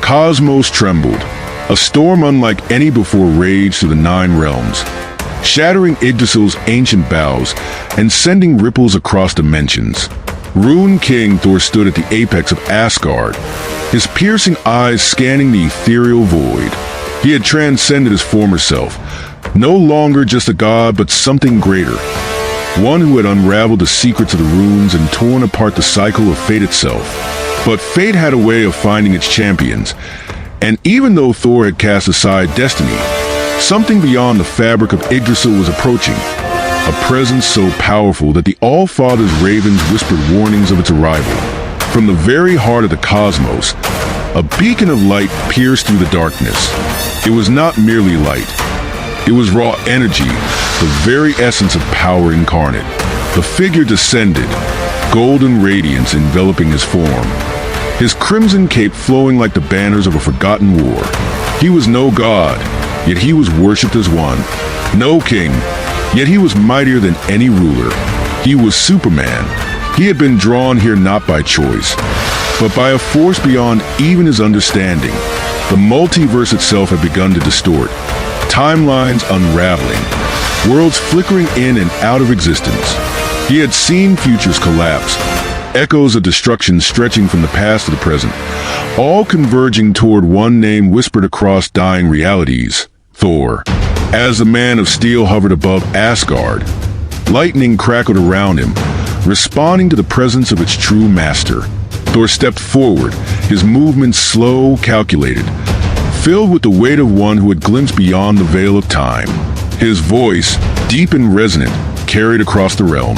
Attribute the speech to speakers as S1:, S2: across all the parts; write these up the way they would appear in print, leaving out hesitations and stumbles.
S1: cosmos trembled. A storm unlike any before raged through the nine realms, shattering Yggdrasil's ancient boughs and sending ripples across dimensions. Rune King Thor stood at the apex of Asgard, his piercing eyes scanning the ethereal void. He had transcended his former self, no longer just a god but something greater, one who had unraveled the secrets of the runes and torn apart the cycle of fate itself. But fate had a way of finding its champions, and even though Thor had cast aside destiny, something beyond the fabric of Yggdrasil was approaching, a presence so powerful that the All-Father's ravens whispered warnings of its arrival. From the very heart of the cosmos, a beacon of light pierced through the darkness. It was not merely light. It was raw energy, the very essence of power incarnate. The figure descended, golden radiance enveloping his form, his crimson cape flowing like the banners of a forgotten war. He was no god, yet he was worshipped as one. No king, yet he was mightier than any ruler. He was Superman. He had been drawn here not by choice, but by a force beyond even his understanding. The multiverse itself had begun to distort, timelines unraveling, worlds flickering in and out of existence. He had seen futures collapse, echoes of destruction stretching from the past to the present, all converging toward one name whispered across dying realities: Thor. As the man of steel hovered above Asgard, lightning crackled around him, responding to the presence of its true master. Thor stepped forward, his movements slow, calculated, filled with the weight of one who had glimpsed beyond the veil of time. His voice, deep and resonant, carried across the realm.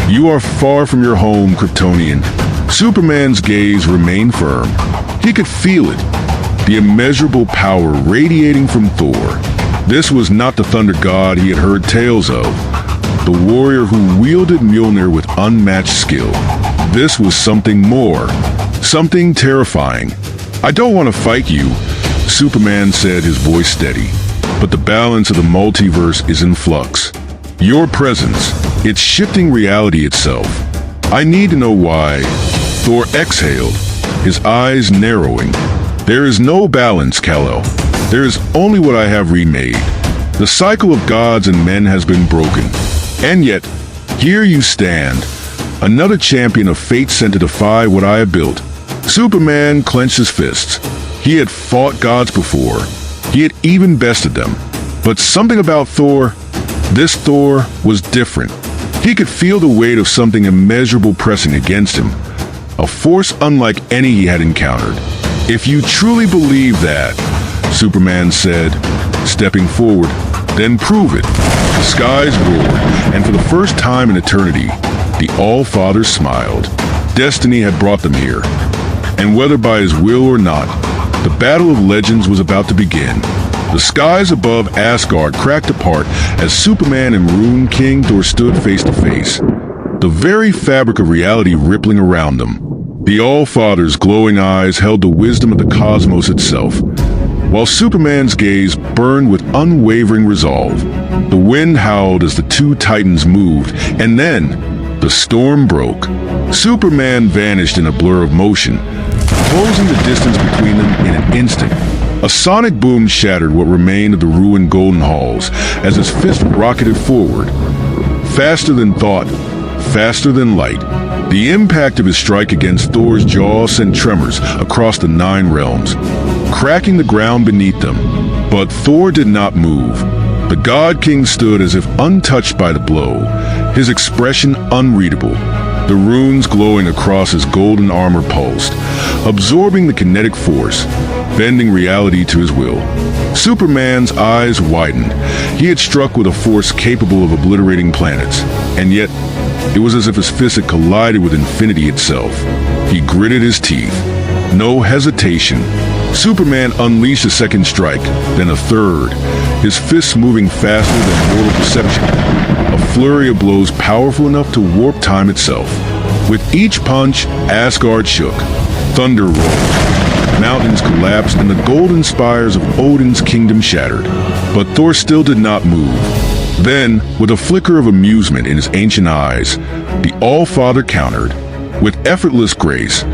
S1: "You are far from your home, Kryptonian." Superman's gaze remained firm. He could feel it, the immeasurable power radiating from Thor. This was not the thunder god he had heard tales of, the warrior who wielded Mjolnir with unmatched skill. This was something more, something terrifying. "I don't want to fight you," Superman said, his voice steady, "but the balance of the multiverse is in flux. Your presence, it's shifting reality itself. I need to know why." Thor exhaled, his eyes narrowing. "There is no balance, Kal-El. There is only what I have remade. The cycle of gods and men has been broken. And yet, here you stand, another champion of fate sent to defy what I have built." Superman clenched his fists. He had fought gods before. He had even bested them. But something about Thor, this Thor, was different. He could feel the weight of something immeasurable pressing against him, a force unlike any he had encountered. "If you truly believe that," Superman said, stepping forward, "then prove it." The skies roared, and for the first time in eternity, the All-Father smiled. Destiny had brought them here, and whether by his will or not, the battle of legends was about to begin. The skies above Asgard cracked apart as Superman and Rune King Thor stood face to face, the very fabric of reality rippling around them. The All-Father's glowing eyes held the wisdom of the cosmos itself, while Superman's gaze burned with unwavering resolve. The wind howled as the two titans moved, and then the storm broke. Superman vanished in a blur of motion, closing the distance between them in an instant. A sonic boom shattered what remained of the ruined golden halls as his fist rocketed forward. Faster than thought, faster than light. The impact of his strike against Thor's jaw sent tremors across the nine realms, cracking the ground beneath them. But Thor did not move. The God King stood as if untouched by the blow, his expression unreadable. The runes glowing across his golden armor pulsed, absorbing the kinetic force, bending reality to his will. Superman's eyes widened. He had struck with a force capable of obliterating planets, and yet it was as if his fist had collided with infinity itself. He gritted his teeth. No hesitation. Superman unleashed a second strike, then a third, his fists moving faster than mortal perception. A flurry of blows powerful enough to warp time itself. With each punch, Asgard shook. Thunder rolled. Mountains collapsed and the golden spires of Odin's kingdom shattered. But Thor still did not move. Then, with a flicker of amusement in his ancient eyes, the All-Father countered. With effortless grace,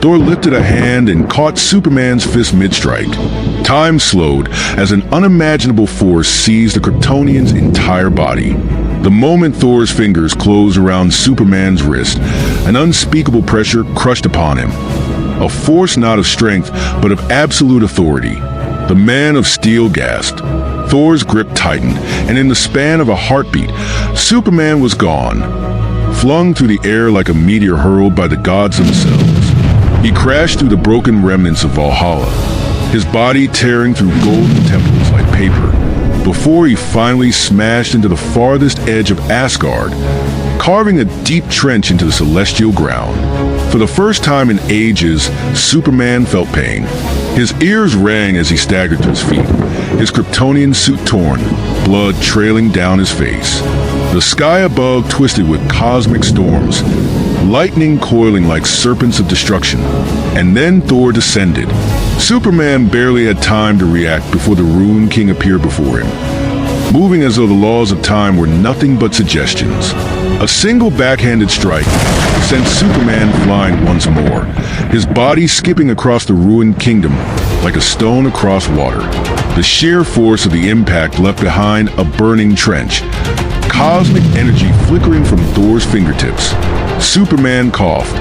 S1: Thor lifted a hand and caught Superman's fist mid-strike. Time slowed as an unimaginable force seized the Kryptonian's entire body. The moment Thor's fingers closed around Superman's wrist, an unspeakable pressure crushed upon him. A force not of strength, but of absolute authority. The man of steel gasped. Thor's grip tightened, and in the span of a heartbeat, Superman was gone, flung through the air like a meteor hurled by the gods themselves. He crashed through the broken remnants of Valhalla, his body tearing through golden temples like paper, before he finally smashed into the farthest edge of Asgard, carving a deep trench into the celestial ground. For the first time in ages, Superman felt pain. His ears rang as he staggered to his feet, his Kryptonian suit torn, blood trailing down his face. The sky above twisted with cosmic storms, lightning coiling like serpents of destruction. And then Thor descended. Superman barely had time to react before the Rune King appeared before him, moving as though the laws of time were nothing but suggestions. A single backhanded strike sent Superman flying once more, his body skipping across the ruined kingdom like a stone across water. The sheer force of the impact left behind a burning trench, cosmic energy flickering from Thor's fingertips. Superman coughed,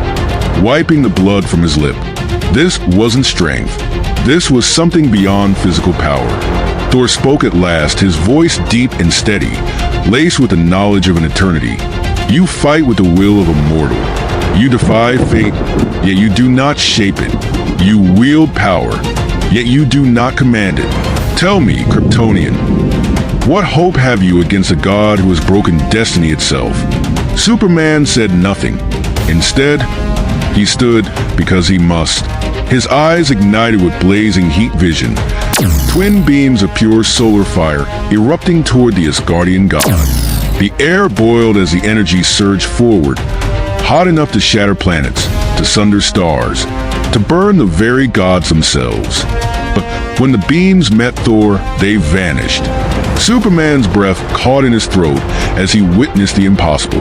S1: wiping the blood from his lip. This wasn't strength. This was something beyond physical power. Thor spoke at last, his voice deep and steady, laced with the knowledge of an eternity. You fight with the will of a mortal. You defy fate, yet you do not shape it. You wield power, yet you do not command it. Tell me, Kryptonian, what hope have you against a god who has broken destiny itself? Superman said nothing. Instead, he stood because he must. His eyes ignited with blazing heat vision, twin beams of pure solar fire erupting toward the Asgardian god. The air boiled as the energy surged forward, hot enough to shatter planets, to sunder stars, to burn the very gods themselves. But when the beams met Thor, they vanished. Superman's breath caught in his throat as he witnessed the impossible.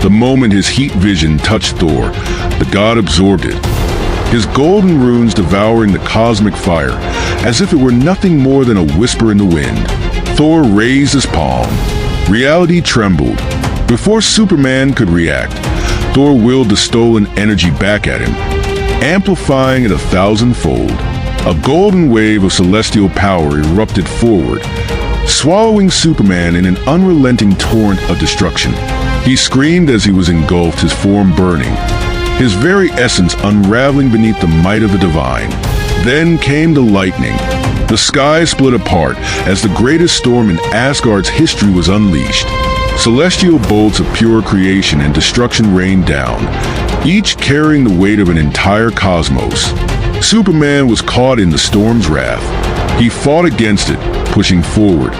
S1: The moment his heat vision touched Thor, the god absorbed it, his golden runes devouring the cosmic fire as if it were nothing more than a whisper in the wind. Thor raised his palm. Reality trembled. Before Superman could react, Thor willed the stolen energy back at him, amplifying it 1,000-fold. A golden wave of celestial power erupted forward, swallowing Superman in an unrelenting torrent of destruction. He screamed as he was engulfed, his form burning, his very essence unraveling beneath the might of the divine. Then came the lightning. The sky split apart as the greatest storm in Asgard's history was unleashed. Celestial bolts of pure creation and destruction rained down, each carrying the weight of an entire cosmos. Superman was caught in the storm's wrath. He fought against it, pushing forward,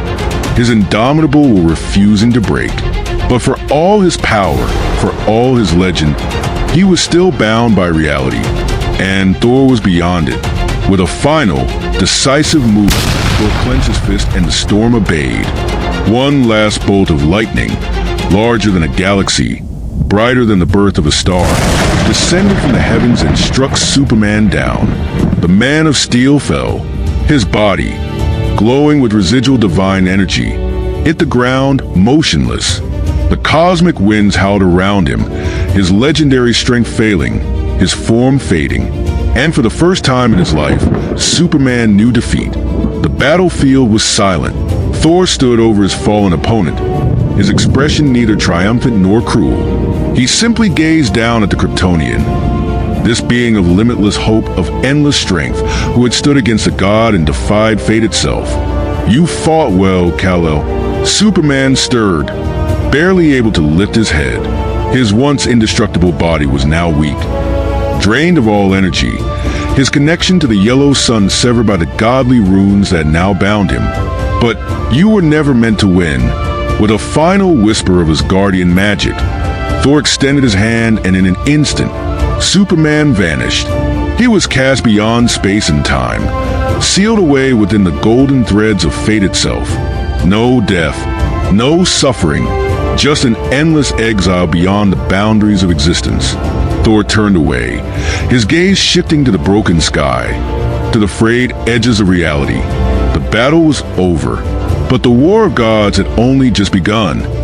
S1: his indomitable will refusing to break. But for all his power, for all his legend, he was still bound by reality, and Thor was beyond it. With a final, decisive movement, Thor clenched his fist and the storm obeyed. One last bolt of lightning, larger than a galaxy, brighter than the birth of a star, descended from the heavens and struck Superman down. The man of steel fell, his body, glowing with residual divine energy, hit the ground motionless. The cosmic winds howled around him, his legendary strength failing, his form fading. And for the first time in his life, Superman knew defeat. The battlefield was silent. Thor stood over his fallen opponent, his expression neither triumphant nor cruel. He simply gazed down at the Kryptonian, this being of limitless hope, of endless strength, who had stood against a god and defied fate itself. You fought well, Kal-El. Superman stirred, barely able to lift his head. His once indestructible body was now weak, drained of all energy, his connection to the yellow sun severed by the godly runes that now bound him. But you were never meant to win. With a final whisper of Asgardian magic, Thor extended his hand, and in an instant, Superman vanished. He was cast beyond space and time, sealed away within the golden threads of fate itself. No death, no suffering, just an endless exile beyond the boundaries of existence. Thor turned away, his gaze shifting to the broken sky, to the frayed edges of reality. The battle was over, but the War of Gods had only just begun.